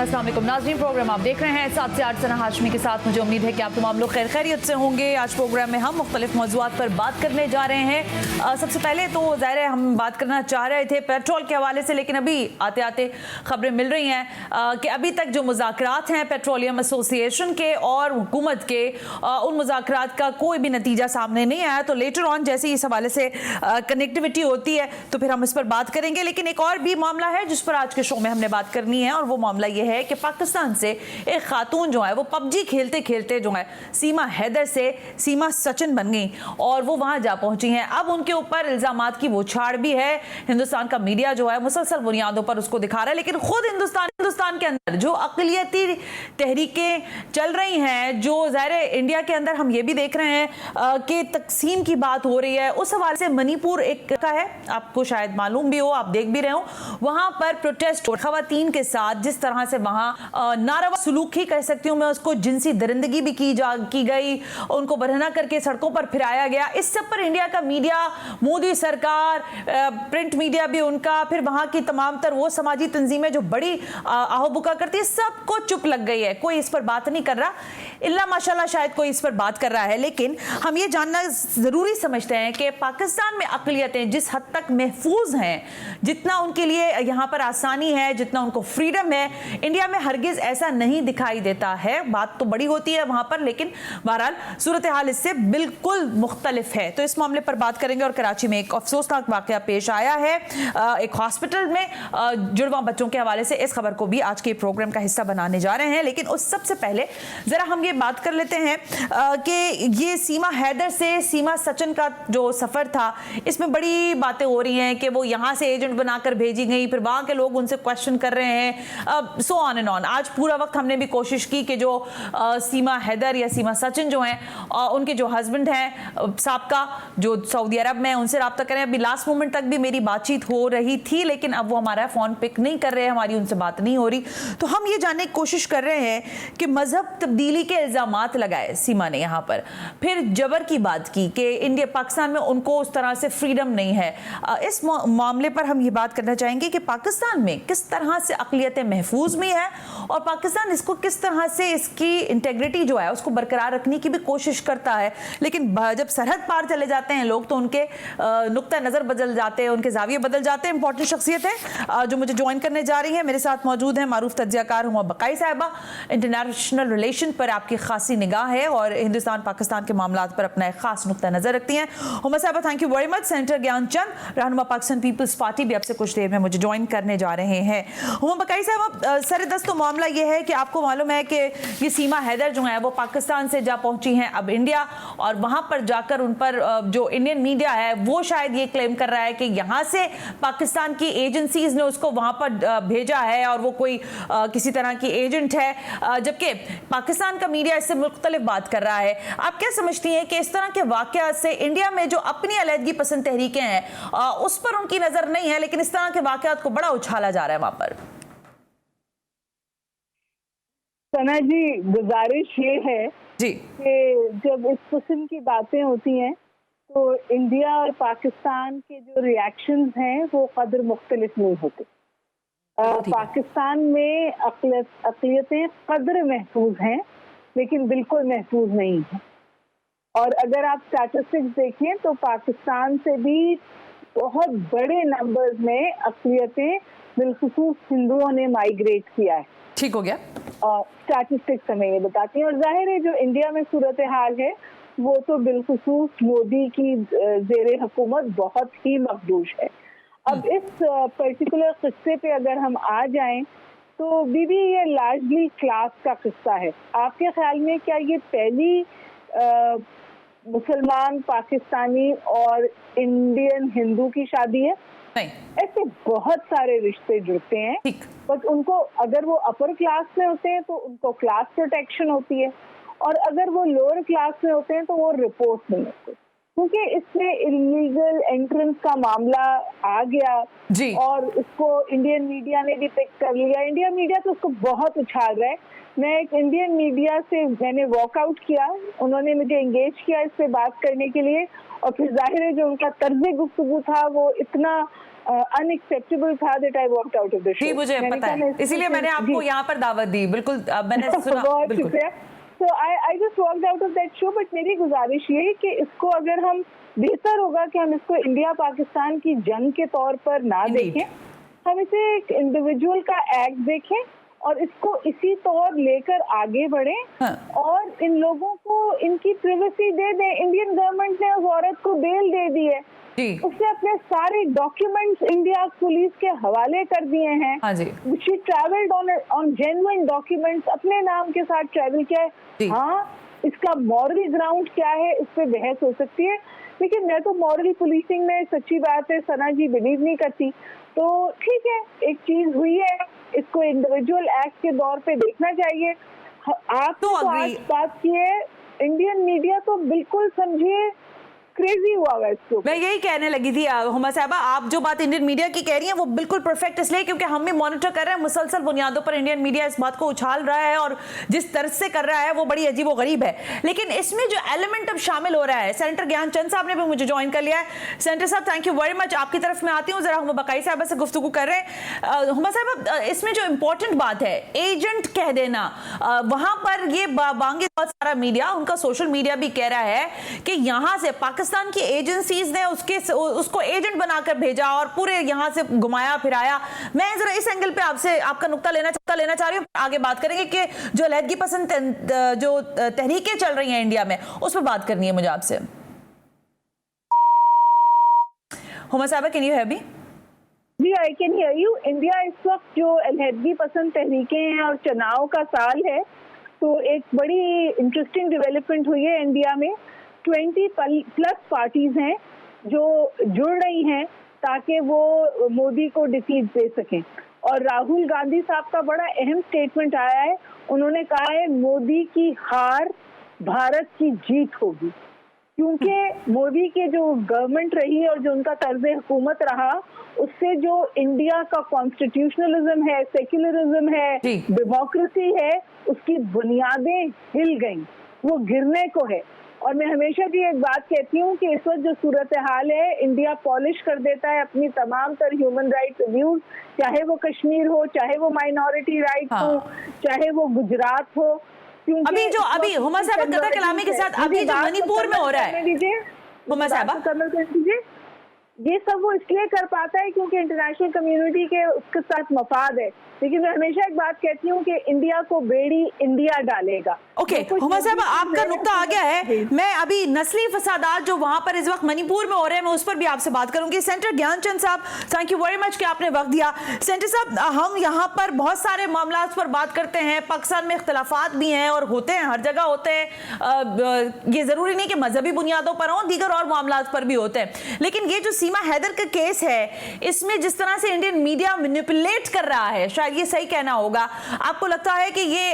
अस्सलाम वालेकुम नाज़रीन, प्रोग्राम आप देख रहे हैं 7 से 8 सना हाशमी के साथ। मुझे उम्मीद है कि आप तमाम लोग खैर खैरियत से होंगे। आज प्रोग्राम में हम मुख्तलिफ मौज़ूआत पर बात करने जा रहे हैं। सबसे पहले तो ज़ाहिर है हम बात करना चाह रहे थे पेट्रोल के हवाले से, लेकिन अभी आते आते खबरें मिल रही हैं कि अभी तक जो मुज़ाकरात हैं पेट्रोलियम एसोसिएशन के और हुकूमत के, उन मुज़ाकरात का कोई भी नतीजा सामने नहीं आया। तो लेटर ऑन जैसे इस हवाले से कनेक्टिविटी होती है तो फिर हम इस पर बात करेंगे। लेकिन एक और भी मामला है जिस पर आज के शो में हमने बात करनी है, और वो मामला ये है कि पाकिस्तान से एक खातून जो है वो पबजी खेलते खेलते जो है सीमा हैदर से सीमा सचिन बन गई और वो वहां जा पहुंची हैं। अब उनके ऊपर इल्जामात की बौछार भी है। हिंदुस्तान का मीडिया जो है मुसलसल बुनियादों पर उसको दिखा रहा है, लेकिन खुद हिंदुस्तान के अंदर जो अक़लियती तहरीकें चल रही हैं, जो ज़ाहिर है इंडिया के अंदर हम ये भी देख रहे हैं कि तकसीम की बात हो रही है। उस हवाले से मणिपुर एक का है, आपको शायद मालूम भी हो, आप देख भी रहे हो, वहां पर प्रोटेस्ट और खवातीन के साथ जिस तरह से वहां नारवा सलूक ही कह सकती हूँ मैं उसको, जिनसी दरिंदगी भी की गई, उनको बरहना करके सड़कों पर फिराया गया। इस सब पर इंडिया का मीडिया, मोदी सरकार, प्रिंट मीडिया भी उनका, फिर वहां की तमाम तर वो समाजी तंजीमें जो बड़ी आहोबुका करती है, सबको चुप लग गई है। कोई इस पर बात नहीं कर रहा, इल्ला माशाल्लाह शायद कोई इस पर बात कर रहा है। लेकिन हम ये जानना जरूरी समझते हैं कि पाकिस्तान में अक़लियतें जिस हद तक महफूज हैं, जितना उनके लिए यहाँ पर आसानी है, जितना उनको फ्रीडम है, इंडिया में हरगिज ऐसा नहीं दिखाई देता है। बात तो बड़ी होती है वहां पर, लेकिन बहरहाल सूरत हाल इससे बिल्कुल मुख्तलिफ है। तो इस मामले पर बात करेंगे। और कराची में एक अफसोसनाक वाकया पेश आया है, एक हॉस्पिटल में जुड़वा बच्चों के हवाले से। इस खबर को भी आज के प्रोग्राम का हिस्सा बनाने जा रहे हैं, लेकिन उस सबसे पहले जरा हम ये बात कर लेते हैं कि ये सीमा हैदर से सीमा सचिन का जो सफर था, इसमें बड़ी बातें हो रही हैं कि वो यहाँ से एजेंट बनाकर भेजी गई, फिर वहां के लोग उनसे क्वेश्चन कर रहे हैं, सो ऑन एंड ऑन। आज पूरा वक्त हमने भी कोशिश की कि जो सीमा हैदर या सीमा सचिन जो हैं, उनके जो हस्बैंड हैं साबका, जो सऊदी अरब में, उनसे रब्ता करें। अभी लास्ट मोमेंट तक भी मेरी बातचीत हो रही थी, लेकिन अब वो हमारा फोन पिक नहीं कर रहे हैं, हमारी उनसे बात नहीं हो रही। तो हम ये जानने की कोशिश कर रहे हैं कि मजहब तब्दीली के इल्जामात लगाए सीमा ने यहाँ पर, फिर जबर की बात की कि इंडिया पाकिस्तान में उनको उस तरह से फ्रीडम नहीं है। इस मामले पर हम ये बात करना चाहेंगे कि पाकिस्तान में किस तरह से अक़लियतें महफूज भी है और पाकिस्तान इसको किस तरह से इसकी इंटेग्रिटी जो है उसको बरकरार रखने की भी कोशिश करता है। लेकिन जब सरहद पार चले जाते हैं लोग तो उनके नुक्ता नज़र बदल जाते हैं, उनके जाविये बदल जाते हैं। इंपॉर्टेंट शख्सियत है जो मुझे ज्वाइन करने जा रही है, मेरे साथ मौजूद है मारूफ तज्जियाकार हुमा बकाई साहिबा। इंटरनेशनल रिलेशन पर आपकी खासी निगाह है और हिंदुस्तान पाकिस्तान के मामलों पर अपना एक खास नुक्ता नज़र रखती हैं। हुमा साहिबा, thank you very much. Senator Gyanchand, रहनुमा पाकिस्तान पीपल्स पार्टी, भी आपसे कुछ देर में मुझे ज्वाइन करने जा रहे हैं। हुमा बकाई साहब, सरदस्त तो मामला यह है कि आपको मालूम है कि ये सीमा हैदर जो है वो पाकिस्तान से जा पहुंची हैं अब इंडिया, और वहां पर जाकर उन पर जो इंडियन मीडिया है वो शायद ये क्लेम कर रहा है कि यहां से पाकिस्तान की एजेंसीज ने उसको वहां पर भेजा है और वो कोई किसी तरह की एजेंट है, जबकि पाकिस्तान का मीडिया इससे मुख्तलिफ बात कर रहा है। आप क्या समझती हैं कि इस तरह के वाकयात से इंडिया में जो अपनी अलहदगी पसंद तहरीकें हैं उस पर उनकी नजर नहीं है, लेकिन इस तरह के वाकयात को बड़ा उछाला जा रहा है वहां पर? सना जी, गुजारिश ये है जी कि जब इस किस्म की बातें होती हैं तो इंडिया और पाकिस्तान के जो रिएक्शंस हैं वो कदर मुख्तलिफ नहीं होते। पाकिस्तान में अक़लियतें कदर महफूज हैं, लेकिन बिल्कुल महफूज नहीं है। और अगर आप स्टैटिस्टिक्स देखें तो पाकिस्तान से भी बहुत बड़े नंबर्स में अक़लियतें, बिलखुसूस हिंदुओं ने माइग्रेट किया है। ठीक हो गया। स्टैटिस्टिक्स हमें ये बताती हैं। और जाहिर है जो इंडिया में सूरत हाल है वो तो बिलखुसूस मोदी की ज़ेरे हुकूमत बहुत ही मखदूश है। अब इस पर्टिकुलर किस्से पे अगर हम आ जाएं तो बीबी ये लार्जली क्लास का किस्सा है। आपके ख्याल में क्या ये पहली मुसलमान, पाकिस्तानी और इंडियन हिंदू की शादी है? नहीं, ऐसे बहुत सारे रिश्ते जुड़ते हैं, बट उनको अगर वो अपर क्लास में होते हैं तो उनको क्लास प्रोटेक्शन होती है, और अगर वो लोअर क्लास में होते हैं तो वो रिपोर्ट नहीं होते, क्योंकि इसमें इलीगल एंट्रेंस का मामला आ गया जी। और इसको इंडियन मीडिया ने भी पिक कर लिया। इंडिया मीडिया तो उसको बहुत उछाल रहा है। मैं एक इंडियन मीडिया से मैंने वॉकआउट किया, उन्होंने मुझे एंगेज किया इस पे बात करने के लिए, और फिर जाहिर है जो उनका तर्ज गुफ्तगू था वो इतना अनएक्सेप्टेबल था that I walked out of the show. जी मुझे पता है, इसीलिए मैंने आपको यहाँ पर दावत दी। बिल्कुल मैंने सुना। बहुत शुक्रिया। So I just walked out of that show, but मेरी गुजारिश ये है कि इसको अगर हम बेहतर होगा कि हम इसको इंडिया पाकिस्तान की जंग के तौर पर ना देखें, हम इसे एक इंडिविजुअल का एक्ट देखें और इसको इसी तौर लेकर आगे बढ़ें। हाँ। और इन लोगों को इनकी प्राइवेसी दे दें। इंडियन गवर्नमेंट ने उस औरत को बेल दे दी है, उसने अपने सारे डॉक्यूमेंट्स इंडिया पुलिस के हवाले कर दिए हैं। हाँ जी। She travelled on genuine documents, अपने नाम के साथ ट्रैवल किया है। हाँ, इसका मॉरल ग्राउंड क्या है इस पे बहस हो सकती है, लेकिन मैं तो मॉरल पुलिसिंग में सच्ची बात है सना जी बिलीव नहीं करती। तो ठीक है, एक चीज हुई है, इसको इंडिविजुअल एक्ट के दौर पे देखना चाहिए। आप तो आज बात की है, इंडियन मीडिया तो बिल्कुल समझिए क्रेजी हुआ है इसको। मैं यही कहने लगी थी हुमा साहबा, आप जो बात इंडियन मीडिया की कह रही हैं वो बिल्कुल परफेक्ट इसलिए क्योंकि हम भी मॉनिटर कर रहे हैं, मुसलसल बुनियादों पर इंडियन मीडिया इस बात को उछाल रहा है और जिस तरह से कर रहा है वो बड़ी अजीब व गरीब है। लेकिन इसमें जो एलिमेंट अब शामिल हो रहा है, सेनेटर ज्ञानचंद साहब ने भी मुझे ज्वाइन कर लिया है। सेनेटर साहब थैंक यू वेरी मच, आपकी तरफ में आती हूँ, जरा हुमा बकाई साहबा से गुफ्तगू कर रहे हैं। हुमा साहब, इसमें जो इंपॉर्टेंट बात है एजेंट कह देना, वहां पर ये बांगे बहुत सारा मीडिया, उनका सोशल मीडिया भी कह रहा है कि यहाँ से पाकिस्तान की एजेंसीज ने उसको एजेंट बनाकर भेजा और पूरे यहां से घुमाया फिराया। मैं जरा इस एंगल पे आपसे आपका नुक्ता लेना चाह रही हूं, आगे बात करेंगे कि जो अलहदगी पसंद जो तहरीकें चल रही हैं इंडिया में उस पर बात करनी है मुझे आपसे। Huma Sahiba, can you hear me? जी, I can hear you. India इस वक्त जो अलहदगी पसंद तहरीकें हैं और चुनाव का साल है, तो एक बड़ी इंटरेस्टिंग डेवलपमेंट हुई है इंडिया में। 20+ पार्टीज हैं जो जुड़ रही हैं ताकि वो मोदी को डिफीट दे सकें। और राहुल गांधी साहब का बड़ा अहम स्टेटमेंट आया है, उन्होंने कहा है मोदी की हार भारत की जीत होगी, क्योंकि मोदी के जो गवर्नमेंट रही और जो उनका तर्ज हुकूमत रहा, उससे जो इंडिया का कॉन्स्टिट्यूशनलिज्म है, सेक्युलरिज्म है, डेमोक्रेसी है, उसकी बुनियादें हिल गईं, वो गिरने को है। और मैं हमेशा भी एक बात कहती हूँ कि इस वक्त जो सूरत हाल है, इंडिया पॉलिश कर देता है अपनी तमाम तर ह्यूमन राइट्स रिव्यूज, चाहे वो कश्मीर हो, चाहे वो माइनॉरिटी राइट्स हो, चाहे वो गुजरात हो। अभी हुमा साहब कदर कलामी के साथ अभी जो मणिपुर में हो रहा है, हुमा साहब ये सब वो इसलिए कर पाता है क्योंकि इंटरनेशनल कम्युनिटी के उसके साथ मफाद है। लेकिन मैं हमेशा एक बात कहती हूँ कि इंडिया को बेड़ी इंडिया डालेगा। ओके, हुमा साहब आपका नुक्ता आ गया है। मैं अभी नस्ली फसादात जो वहां पर इस वक्त मणिपुर में हो रहे हैं, मैं उस पर भी आपसे बात करूंगी। सेनेटर ज्ञानचंद साहब, थैंक यू वेरी मच कि आपने वक्त दिया। सेनेटर साहब, हम यहाँ पर बहुत सारे मामला पर बात करते हैं, पाकिस्तान में इख्तलाफात भी हैं और होते हैं, हर जगह होते हैं। ये जरूरी नहीं कि मजहबी बुनियादों पर हों, दीगर और मामला पर भी होते हैं। लेकिन ये जो सीमा हैदर का केस है, इसमें जिस तरह से इंडियन मीडिया मैनिपुलेट कर रहा है, शायद ये सही कहना होगा, आपको लगता है कि ये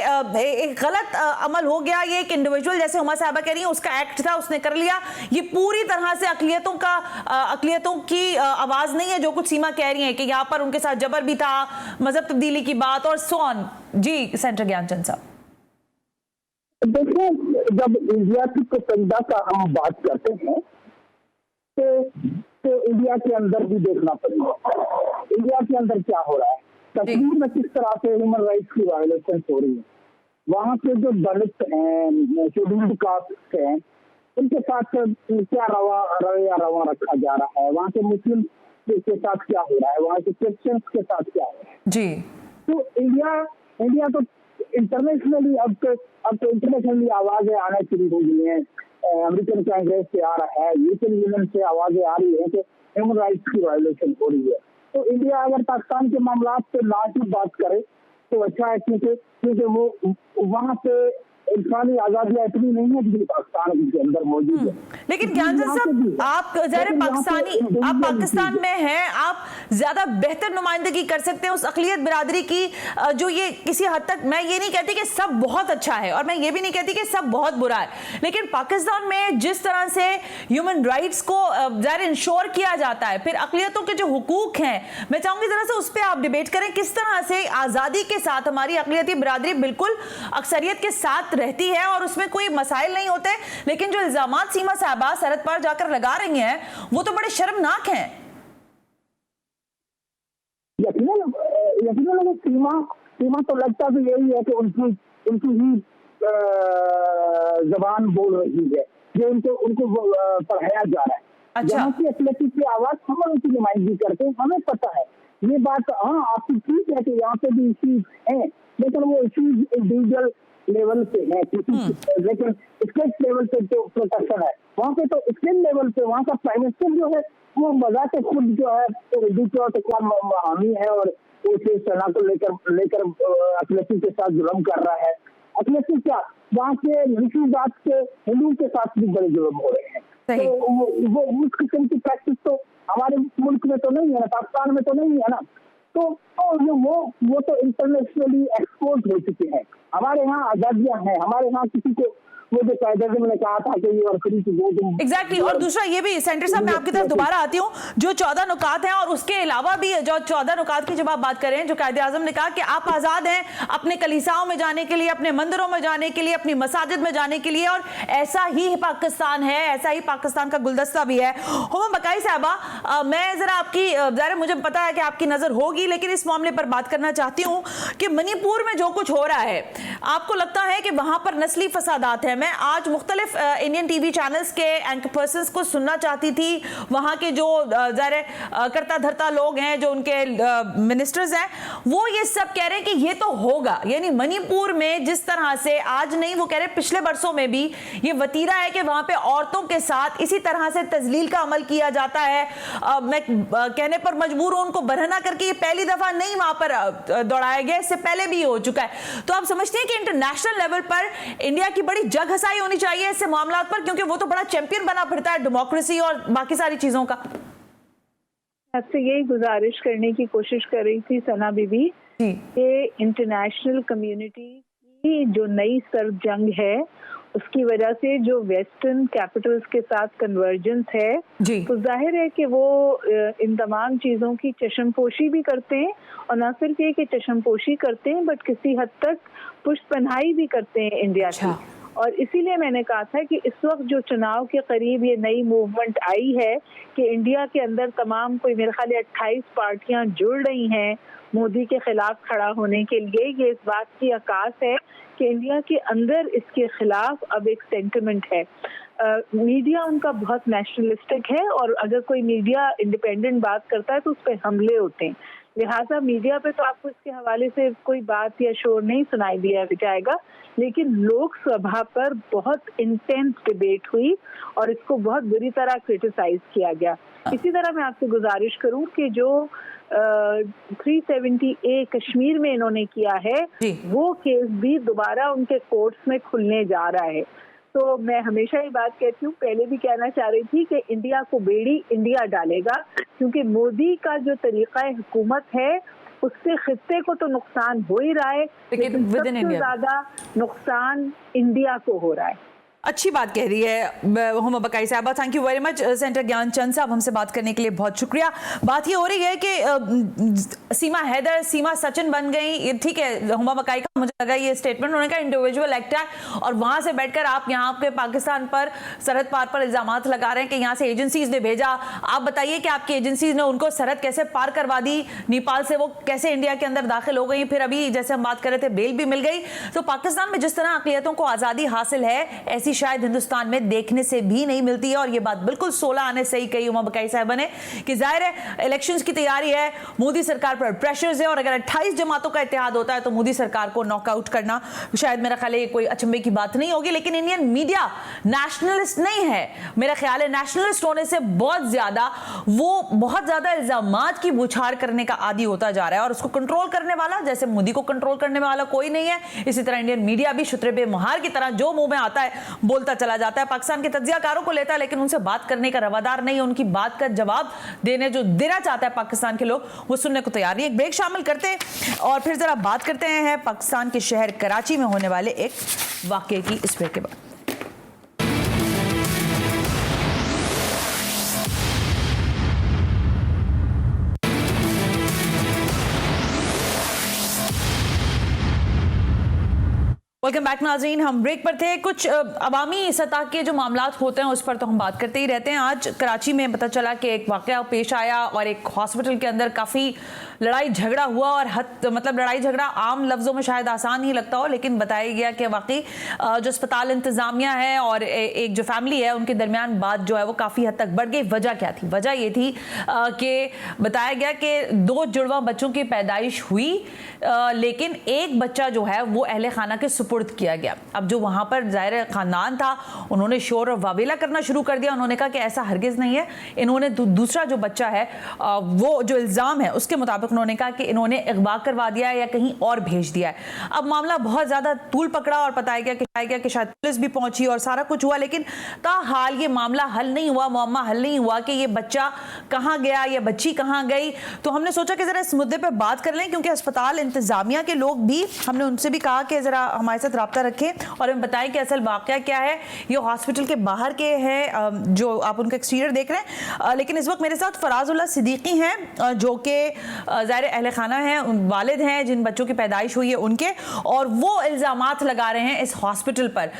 एक गलत अमल हो गया? ये एक इंडिविजुअल, जैसे हुमा साहबा कह रही है, उसका एक्ट था, उसने कर लिया, ये पूरी तरह से अकलियतों की आवाज नहीं है जो कुछ सीमा कह रही है कि यहाँ पर उनके साथ जबर भी था, मजहब तब्दीली की बात और सो ऑन। जी सेनेटर ज्ञानचंद साहब, देखिए, जब इंडिया की पसंदा का हम बात करते हैं तो इंडिया के अंदर भी देखना पड़ेगा, इंडिया के अंदर क्या हो रहा है, कश्मीर में किस तरह से ह्यूमन राइट्स की वायलेशन हो रही है, वहाँ के जो दलित हैं, शेड्यूल्ड कास्ट हैं, उनके साथ क्या रवा रखा जा रहा है, वहाँ के मुस्लिम के साथ क्या हो रहा है, वहाँ के क्रिश्चियंस के साथ क्या हो रहा है। जी, तो इंडिया तो इंटरनेशनली अब तो इंटरनेशनली आवाजें आना शुरू हो गई हैं। अमेरिकन कांग्रेस से आ रहा है, यूरोपियन यूनियन से आवाजें आ रही है कि ह्यूमन राइट्स की वायलेशन हो रही है। तो इंडिया अगर पाकिस्तान के मामला पे ना ही बात करे तो अच्छा है, क्योंकि वो वहाँ पे इंसानी आजादियां इतनी नहीं है जितनी पाकिस्तान के अंदर मौजूद है। लेकिन ज्ञानचंद साहब, आप पाकिस्तान में हैं, आप ज्यादा बेहतर नुमाइंदगी कर सकते हैं उस अकलियत बिरादरी की जो ये किसी हद तक, मैं ये नहीं कहती कि सब बहुत अच्छा है और मैं ये भी नहीं कहती कि सब बहुत बुरा है, लेकिन पाकिस्तान में जिस तरह से ह्यूमन राइट्स को ज़ाहिर इंश्योर किया जाता है, फिर अकलियतों के जो हुकूक हैं, मैं चाहूंगी जरा से उस पर आप डिबेट करें, किस तरह से आज़ादी के साथ हमारी अकलियती बिरादरी बिल्कुल अक्सरियत के साथ रहती है और उसमें कोई मसाइल नहीं होते, लेकिन जो इल्जामात सीमा साहबा सरहद पार जाकर लगा रही हैं वो तो बड़े शर्मनाक हैं। यकीनन सीमा तो लगता भी यही है कि उनकी ही जबान बोल रही है, जो उनको पढ़ाया जा रहा है। अच्छा। जहाँ की एथलेटिक्स की आवाज हम उनकी नुमाइंदगी करते हैं, हमें पता है ये बात। हाँ, आपकी ठीक है कि यहाँ पे भी इश्यूज हैं, लेकिन वो इश्यूज इंडिविजुअल लेवल पे है, लेकिन स्टेट लेवल पे जो प्रोटेक्शन है वहाँ पे, तो स्टेट लेवल पे वहाँ का प्राइम मिनिस्टर जो है वो मजा के खुद जो है क्या हामी है और उसे सेना को लेकर एथलेटिक्स के साथ जुल्म कर रहा है। एथलेटिक्स क्या, वहाँ के ऋषिदास के हिंदुओं के साथ भी बड़े जुल्म हो रहे हैं। तो वो उस किस्म की प्रैक्टिस तो हमारे मुल्क में तो नहीं है ना, पाकिस्तान में तो नहीं है ना। तो वो तो इंटरनेशनली एक्सपोर्ट हो चुके हैं। हमारे यहाँ आजादियां हैं, हमारे यहाँ किसी को वो जो कायदे ने कहा था कि ये वर्करी की वो दिन एग्जैक्टली। और दूसरा ये भी सेंटर साहब, मैं आपकी तरफ दोबारा आती हूँ, जो 14 नुकात हैं और उसके अलावा भी जो 14 नुकात की जब आप बात करें, जो कायदे आजम ने कहा कि आप आजाद हैं अपने कलीसाओं में जाने के लिए, अपने मंदिरों में जाने के लिए, अपनी मसाजिद में जाने के लिए, और ऐसा ही पाकिस्तान है, ऐसा ही पाकिस्तान का गुलदस्ता भी है। हुमा बकाई साहबा, मैं जरा आपकी, ज़ाहिर मुझे पता है कि आपकी नजर होगी, लेकिन इस मामले पर बात करना चाहती हूँ कि मणिपुर में जो कुछ हो रहा है, आपको लगता है कि वहां पर नस्ली फसादात है? मैं आज मुख्तलिफ इंडियन टीवी चैनल्स के एंकर पर्सन्स को सुनना चाहती थी, वहां के जो ज़ाहिर करता धरता लोग हैं, जो उनके मिनिस्टर्स हैं, वो ये सब कह रहे हैं कि ये तो होगा। यानी मणिपुर में जिस तरह से आज नहीं, वो कह रहे पिछले बरसों में भी ये वतीरा है कि वहां पे औरतों के साथ इसी तरह से तजलील का अमल किया जाता है। मैं कहने पर मजबूर हूं उनको बरहना करके, ये पहली दफा नहीं वहां पर दौड़ाया गया, इससे पहले भी हो चुका है। तो आप समझते हैं कि इंटरनेशनल लेवल पर इंडिया की बड़ी जग हसाई होनी चाहिए ऐसे मामलों पर, क्योंकि वो तो बड़ा चैंपियन बना फिरता है डेमोक्रेसी और बाकी सारी चीजों का। आपसे यही गुजारिश करने की कोशिश कर रही थी सना बीबी कि इंटरनेशनल कम्युनिटी की जो नई सर्द जंग है, उसकी वजह से जो वेस्टर्न कैपिटल्स के साथ कन्वर्जेंस है, तो जाहिर है कि वो इन तमाम चीज़ों की चश्मपोशी भी करते हैं, और न सिर्फ ये कि चश्मपोशी करते हैं बट किसी हद तक पुष्टपनाही भी करते हैं इंडिया की। और इसीलिए मैंने कहा था कि इस वक्त जो चुनाव के करीब ये नई मूवमेंट आई है कि इंडिया के अंदर तमाम कोई मेरे ख्याल 28 पार्टियां जुड़ रही हैं मोदी के खिलाफ खड़ा होने के लिए, ये इस बात की आकाश है कि इंडिया के अंदर इसके खिलाफ अब एक सेंटिमेंट है। मीडिया उनका बहुत नेशनलिस्टिक है, और अगर कोई मीडिया इंडिपेंडेंट बात करता है तो उस पर हमले होते हैं। लिहाजा मीडिया पे तो आपको इसके हवाले से कोई बात या शोर नहीं सुनाई दिया जाएगा, लेकिन लोकसभा पर बहुत इंटेंस डिबेट हुई और इसको बहुत बुरी तरह क्रिटिसाइज किया गया। इसी तरह मैं आपसे गुजारिश करूं कि जो 370A कश्मीर में इन्होंने किया है, वो केस भी दोबारा उनके कोर्ट्स में खुलने जा रहा है। तो मैं हमेशा ये बात कहती हूँ, पहले भी कहना चाह रही थी कि इंडिया को बेड़ी इंडिया डालेगा, क्योंकि मोदी का जो तरीका हुकूमत है उससे खित्ते को तो नुकसान हो ही रहा है, लेकिन सबसे ज्यादा नुकसान इंडिया को हो रहा है। अच्छी बात कह रही है हुमा बकाई साहबा, thank you very much. Centre Gyanchand साहब, हमसे बात करने के लिए बहुत शुक्रिया। बात ये हो रही है कि सीमा हैदर सीमा सचिन बन गई, ठीक है, हुमा बकाई का मुझे लगा ये स्टेटमेंट उन्होंने कहा इंडिविजुअल एक्ट है, और वहां से बैठकर आप यहाँ पे पाकिस्तान पर सरहद पार पर इल्जाम लगा रहे हैं कि यहाँ से एजेंसीज ने भेजा। आप बताइए कि आपकी एजेंसीज ने उनको सरहद कैसे पार करवा दी नेपाल से, वो कैसे इंडिया के अंदर दाखिल हो गई, फिर अभी जैसे हम बात कर रहे थे बेल भी मिल गई। तो पाकिस्तान में जिस तरह अक़लियतों को आज़ादी हासिल है, ऐसी शायद हिंदुस्तान में देखने से भी नहीं मिलती है। और ये बात बिल्कुल 16 आने सही कही हुमा बकाई साहब ने कि जाहिर है इलेक्शंस की तैयारी है, मोदी सरकार पर प्रेशर्स है, और अगर 28 जमातों का इत्तेहाद होता है तो मोदी सरकार को नॉकआउट करना शायद मेरा ख्याल है कोई अचंभे की बात नहीं होगी। लेकिन इंडियन मीडिया नेशनलिस्ट नहीं है, मेरा ख्याल है नेशनलिस्ट होने से बहुत ज्यादा इल्जामात की बुछार करने का आदी होता जा रहा है, और उसको कंट्रोल करने वाला, जैसे मोदी को कंट्रोल करने वाला कोई नहीं है, इसी तरह इंडियन मीडिया भी शुतरे पे मुहार की तरह जो मुंह में आता है बोलता चला जाता है, पाकिस्तान के तज्जियाकारों को लेता है, लेकिन उनसे बात करने का रवादार नहीं है, उनकी बात का जवाब देना चाहता है पाकिस्तान के लोग, वो सुनने को तैयार नहीं। एक ब्रेक शामिल करते हैं और फिर जरा बात करते हैं पाकिस्तान के शहर कराची में होने वाले एक वाकये की इस ब्रेक के बाद। वेलकम बैक नाज़रीन, हम ब्रेक पर थे। कुछ अवामी सतह के जो मामलात होते हैं उस पर तो हम बात करते ही रहते हैं। आज कराची में पता चला कि एक वाकया पेश आया और एक हॉस्पिटल के अंदर काफ़ी लड़ाई झगड़ा हुआ और मतलब लड़ाई झगड़ा आम लफ्जों में शायद आसान ही लगता हो, लेकिन बताया गया कि वाकई जो अस्पताल इंतजामिया है और एक जो फैमिली है उनके दरमियान बात जो है वो काफी हद तक बढ़ गई। वजह क्या थी? वजह ये थी कि बताया गया कि 2 जुड़वा बच्चों की पैदाइश हुई, लेकिन एक बच्चा जो है वो अहले खाना के सुपुर्द किया गया। अब जो वहां पर ज़ाहिर खानदान था उन्होंने शोर और वावेला करना शुरू कर दिया। उन्होंने कहा कि ऐसा हरगिज नहीं है। इन्होंने दूसरा जो बच्चा है वो जो इल्जाम है उसके मुताबिक उन्होंने कहा कि इन्होंने अगवा करवा दिया है या कहीं और भेज दिया है। अब मामला बहुत ज्यादा तूल पकड़ा और बताया गया कि शायद पुलिस भी पहुंची और सारा कुछ हुआ, लेकिन ताहाल ये मामला हल नहीं हुआ, मुअम्मा हल नहीं हुआ कि ये बच्चा कहां गया, ये बच्ची कहां गई। तो हमने सोचा कि जरा इस मुद्दे पे बात कर लें, क्योंकि अस्पताल इंतजामिया के लोग भी, हमने उनसे भी कहा कि जरा हमारे साथ राब्ता रखें और हमें बताएं कि असल वाकया क्या है। ये हॉस्पिटल के बाहर के हैं जो आप उनका एक्सटीरियर देख रहे हैं, लेकिन इस वक्त मेरे साथ फराजुल्लाह सिद्दीकी हैं जो कि ज़ाहिर अहले खाना हैं, वालिद हैं जिन बच्चों की पैदाइश हुई है उनके, और वो इल्जामात लगा रहे हैं इस हॉस्पिटल पर।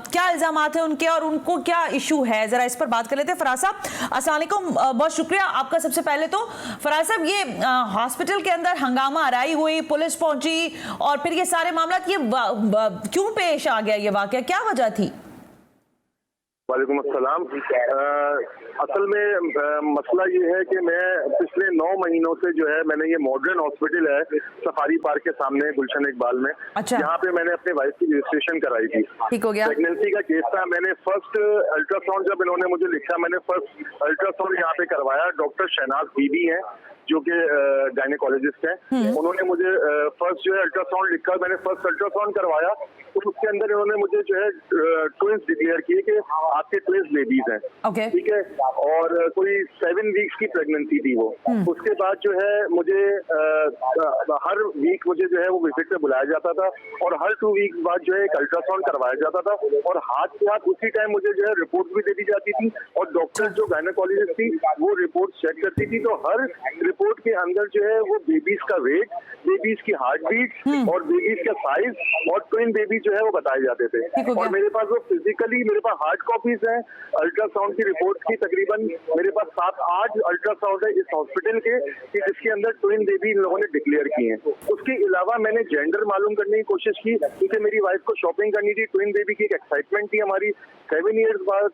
क्या इल्जामात हैं उनके और उनको क्या इशू है, जरा इस पर बात कर लेते हैं। फराज साहब अस्सलाम वालेकुम, बहुत शुक्रिया आपका। सबसे पहले तो फराज साहब, ये हॉस्पिटल के अंदर हंगामा आराई हुई, पुलिस पहुंची और फिर ये सारे मामला ये क्यों पेश आ गया, ये वाकया क्या वजह थी? वालेकुम अस्सलाम। असल में मसला ये है कि मैं पिछले 9 महीनों से जो है मैंने ये मॉडर्न हॉस्पिटल है सफारी पार्क के सामने गुलशन इकबाल में, अच्छा, यहाँ पे मैंने अपने वाइफ की रजिस्ट्रेशन कराई थी। ठीक हो गया। प्रेगनेंसी का केस था। मैंने फर्स्ट अल्ट्रासाउंड जब इन्होंने मुझे लिखा, मैंने फर्स्ट अल्ट्रासाउंड यहाँ पे करवाया। डॉक्टर शहनाज बीबी हैं जो कि गायनेकोलॉजिस्ट हैं। उन्होंने मुझे फर्स्ट जो है अल्ट्रासाउंड लिखा, मैंने फर्स्ट अल्ट्रासाउंड करवाया तो उसके अंदर इन्होंने मुझे जो है ट्विंस डिक्लेयर किए कि आपके ट्विंस बेबीज हैं। okay. ठीक है, और कोई 7 वीक्स की प्रेगनेंसी थी वो। उसके बाद जो है मुझे हर वीक मुझे जो है वो विजिट पे बुलाया जाता था और हर 2 वीक बाद जो है एक अल्ट्रासाउंड करवाया जाता था और हाथ के हाथ उसी टाइम मुझे जो है रिपोर्ट भी दे दी जाती थी और डॉक्टर जो गायनेकोलॉजिस्ट थी वो रिपोर्ट चेक करती थी। तो हर रिपोर्ट के अंदर जो है वो बेबीज का वेट, बेबीज की हार्ट बीट और बेबीज का साइज और ट्विन बेबी जो है वो बताए जाते थे। और मेरे पास वो फिजिकली मेरे पास हार्ड कॉपीज हैं अल्ट्रासाउंड की रिपोर्ट की। तकरीबन मेरे पास 7-8 अल्ट्रासाउंड है इस हॉस्पिटल के कि जिसके अंदर ट्विन बेबी इन लोगों ने डिक्लेयर किए हैं। उसके अलावा मैंने जेंडर मालूम करने की कोशिश की क्योंकि मेरी वाइफ को शॉपिंग करनी थी। ट्विन बेबी की एक एक्साइटमेंट थी हमारी। 7 ईयर्स बाद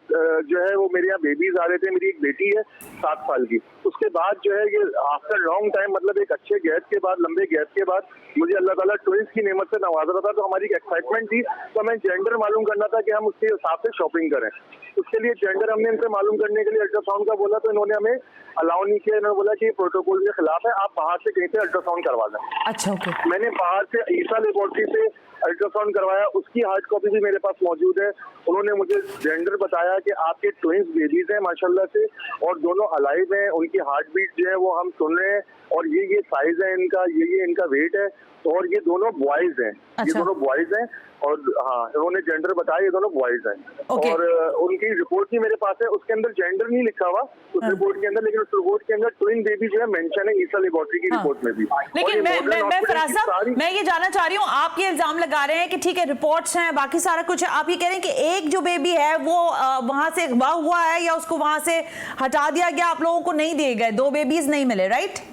जो है वो मेरे यहाँ बेबीज आ रहे थे। मेरी एक बेटी है 7 साल की। उसके बाद जो है ये आफ्टर लॉन्ग टाइम, मतलब एक अच्छे गैप के बाद, लंबे गैप के बाद मुझे अल्लाह ताला ट्विंस की नेमत से नवाज रहा था। तो हमारी एक एक्साइटमेंट थी, तो हमें जेंडर मालूम करना था कि हम उसके हिसाब से शॉपिंग करें। उसके लिए जेंडर हमने इनसे मालूम करने के लिए अल्ट्रासाउंड का बोला तो इन्होंने हमें अलाउ नहीं किया। इन्होंने बोला कि प्रोटोकॉल के खिलाफ है, आप बाहर से कहीं से अल्ट्रासाउंड करवा दें। अच्छा, ओके। मैंने बाहर से ईसा लेबोरेटरी से अल्ट्रासाउंड करवाया, उसकी हार्ड कॉपी भी मेरे पास मौजूद है। उन्होंने मुझे जेंडर बताया कि आपके ट्विंस बेबीज हैं माशाल्लाह से और दोनों अलाइव हैं। उनकी हार्ट बीट जो है वो हम सुन रहे हैं और ये साइज है इनका, ये इनका वेट है और ये दोनों बॉयज हैं। अच्छा। ये दोनों बॉयज हैं और हाँ उन्होंने जेंडर बताया, ये दोनों बॉयज हैं। Okay. और उनकी रिपोर्ट भी मेरे पास है, उसके अंदर जेंडर नहीं लिखा हुआ उस रिपोर्ट के अंदर, लेकिन उस रिपोर्ट के अंदर ट्विन बेबी जो है मेंशन है ईसा लेबोरेटरी की रिपोर्ट में भी। लेकिन मैं फराज साहब, मैं ये जानना चाह रही हूँ, आप ये इल्जाम लगा रहे हैं कि ठीक है रिपोर्ट्स हैं, बाकी सारा कुछ है, आप ये कह रहे हैं कि एक जो बेबी है वो वहां से अगवा हुआ है या उसको वहां से हटा दिया गया, आप लोगों को नहीं दिए गए, 2 बेबीज नहीं मिले, राइट?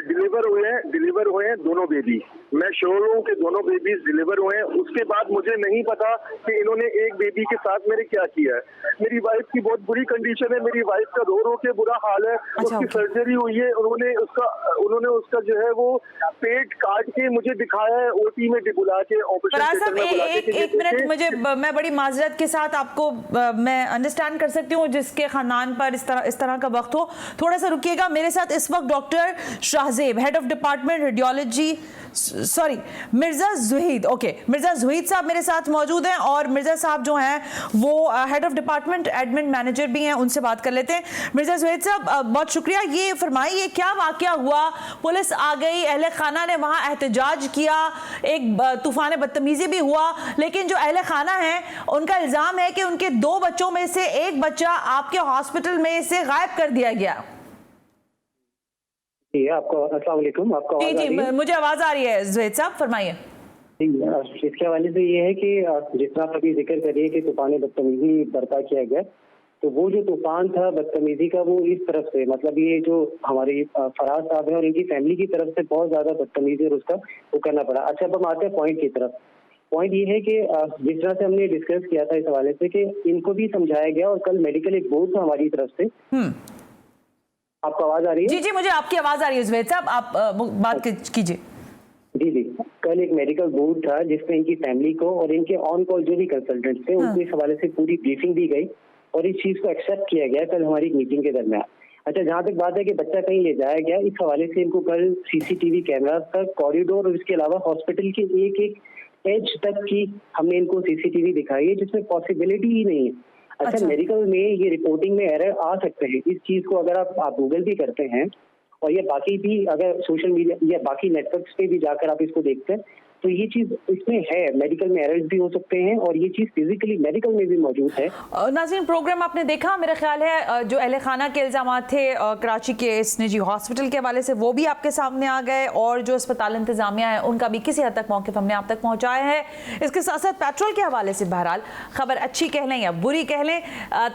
डिलीवर हुए हैं दोनों बेबी। मैं श्योर हूँ कि दोनों बेबीज डिलीवर हुए हैं। उसके बाद मुझे नहीं पता कि इन्होंने एक बेबी के साथ मेरे क्या किया है। मेरी वाइफ की बहुत बुरी कंडीशन है, मेरी वाइफ का रो के बुरा हाल है। उसकी सर्जरी हुई है, उन्होंने उसका जो है वो पेट काट के मुझे दिखाया है, ओटी में बुला के ऑपरेशन। एक मिनट, मुझे, मैं बड़ी माजरत के साथ आपको मैं अंडरस्टैंड कर सकती हूँ जिसके खानदान पर इस तरह का वक्त हो। थोड़ा सा रुकिएगा। मेरे साथ इस वक्त doctor Shahzeb, head of department radiology, sorry Mirza Juhid, okay, Mirza Juhid साहब मेरे साथ मौजूद हैं और मिर्जा साहब जो हैं वो head of department admin manager भी हैं, उनसे बात कर लेते हैं। मिर्जा जुहीद साहब बहुत शुक्रिया। ये फरमाइए क्या वाकया हुआ? पुलिस आ गई, अहले खाना ने वहां एहतजाज किया, एक तूफान बदतमीजी भी हुआ, लेकिन जो अहले खाना है उनका इल्जाम है कि उनके 2 बच्चों में से एक बच्चा आपके हॉस्पिटल में से गायब कर दिया गया। आपको अस्सलाम वालेकुम, आपको जी, मुझे आवाज आ रही है। जुहैद साहब फरमाइए। इसके हवाले से ये है कि जिस तरह अभी जिक्र करिए कि तूफान बदतमीजी बर्पा किया गया, तो वो जो तूफान था बदतमीजी का वो इस तरफ से, मतलब ये जो हमारे फराज साहब है और इनकी फैमिली की तरफ से बहुत ज्यादा बदतमीजी और उसका वो करना पड़ा। अच्छा, अब हम आते हैं पॉइंट की तरफ। पॉइंट ये है कि जिस तरह से हमने डिस्कस किया था इस हवाले से कि इनको भी समझाया गया और कल मेडिकल एक बोर्ड था हमारी तरफ से। आपको आवाज आ रही है? जी जी, मुझे आपकी आवाज आ रही है जुबैद साहब, आप बात कीजिए। जी जी, कल एक मेडिकल बोर्ड था जिसमें इनकी फैमिली को और इनके ऑन कॉल जो भी कंसल्टेंट थे उनको इस हवाले से पूरी ब्रीफिंग दी गई और इस चीज को एक्सेप्ट किया गया कल हमारी मीटिंग के दरमियान। अच्छा, जहां तक बात है कि बच्चा कहीं ले जाया गया, इस हवाले से इनको कल सीसीटीवी कैमरा तक, कॉरिडोर और इसके अलावा हॉस्पिटल के एक एक एज तक की हमने इनको सीसीटीवी दिखाई है जिसमें पॉसिबिलिटी ही नहीं है। अच्छा, मेडिकल में ये रिपोर्टिंग में एरर आ सकते हैं। इस चीज को अगर आप गूगल भी करते हैं और ये बाकी भी अगर सोशल मीडिया या बाकी नेटवर्क्स पे भी जाकर आप इसको देखते हैं तो ये चीज इसमें है, मेडिकल में एरर्स भी हो सकते हैं और ये चीज फिजिकली मेडिकल में भी मौजूद है। नाज़रीन, प्रोग्राम आपने देखा, मेरा ख्याल है जो अहले खाना के इल्जाम थे कराची के इस निजी हॉस्पिटल के हवाले से वो भी आपके सामने आ गए और जो अस्पताल इंतजामिया है उनका भी किसी हद तक मौक़िफ़ हमने आप तक पहुँचाया है। इसके साथ साथ पेट्रोल के हवाले से बहरहाल खबर अच्छी कह लें या बुरी कह लें,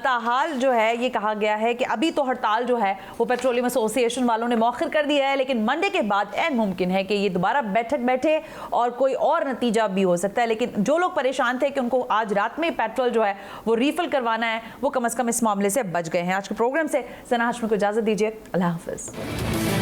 ताहाल जो है ये कहा गया है कि अभी तो हड़ताल जो है वो पेट्रोलियम एसोसिएशन वालों ने मौखर कर दिया है, लेकिन मंडे के बाद ऐन मुमकिन है कि ये दोबारा बैठक बैठे और कोई और नतीजा भी हो सकता है। लेकिन जो लोग परेशान थे कि उनको आज रात में पेट्रोल जो है वो रीफिल करवाना है, वो कम से कम इस मामले से बच गए हैं। आज के प्रोग्राम से सना हाशमी को इजाजत दीजिए। अल्लाह हाफिज।